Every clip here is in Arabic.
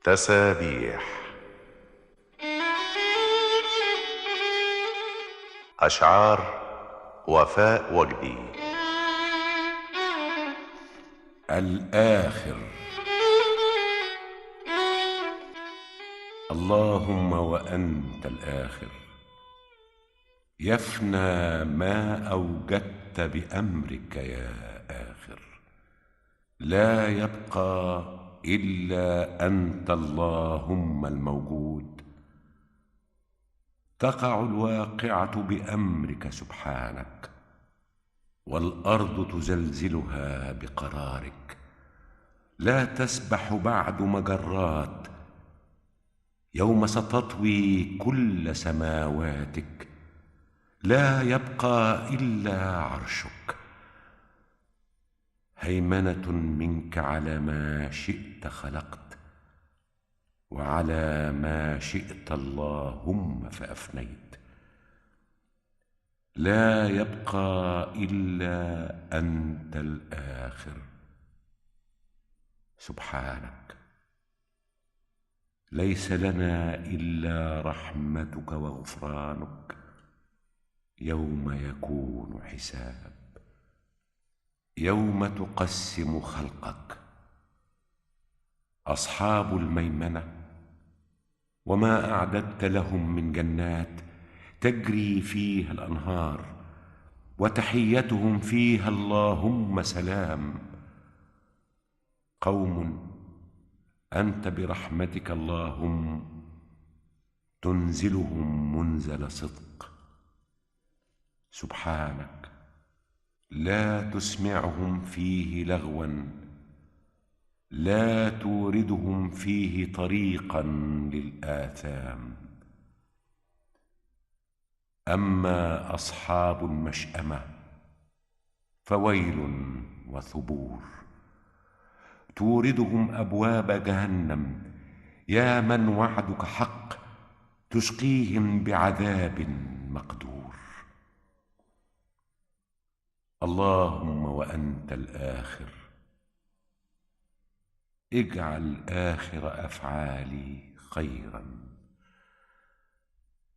تسابيح. أشعار وفاء وجدي. الآخر. اللهم وأنت الآخر، يفنى ما أوجدت بأمرك يا آخر، لا يبقى إلا أنت اللهم الموجود. تقع الواقعة بأمرك سبحانك، والأرض تزلزلها بقرارك، لا تسبح بعد مجرات، يوم ستطوي كل سماواتك، لا يبقى إلا عرشك. هيمنة منك على ما شئت خلقت، وعلى ما شئت اللهم فأفنيت، لا يبقى إلا أنت الآخر سبحانك. ليس لنا إلا رحمتك وغفرانك يوم يكون حساب، يوم تقسم خلقك. أصحاب الميمنة وما أعددت لهم من جنات تجري فيها الأنهار، وتحيتهم فيها اللهم سلام. قوم أنت برحمتك اللهم تنزلهم منزل صدق، سبحانك لا تسمعهم فيه لغوا، لا توردهم فيه طريقا للآثام. أما أصحاب المشأمة فويل وثبور، توردهم أبواب جهنم، يا من وعدك حق، تشقيهم بعذاب مقدور. اللهم وأنت الآخر، اجعل آخر أفعالي خيرا،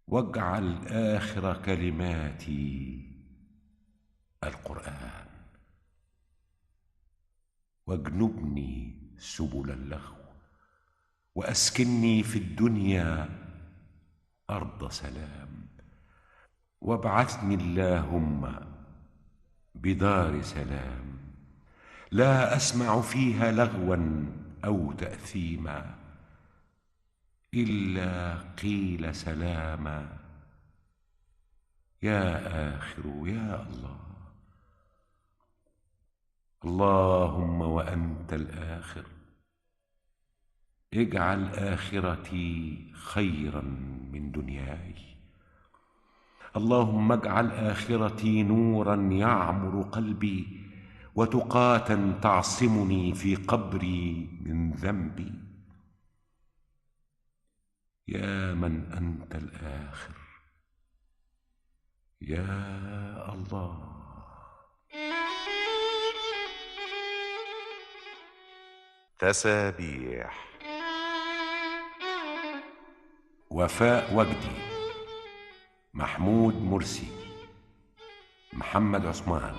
واجعل آخر كلماتي القرآن، واجنبني سبل اللغو، وأسكنني في الدنيا أرض سلام، وابعثني اللهم بدار سلام، لا أسمع فيها لغوا أو تأثيما، إلا قيل سلاما. يا آخر يا الله. اللهم وأنت الآخر، اجعل آخرتي خيرا من دنياي. اللهم اجعل آخرتي نورا يعمر قلبي، وتقاة تعصمني في قبري من ذنبي. يا من أنت الآخر يا الله. تسابيح. وفاء وجدي، محمود مرسي، محمد عثمان.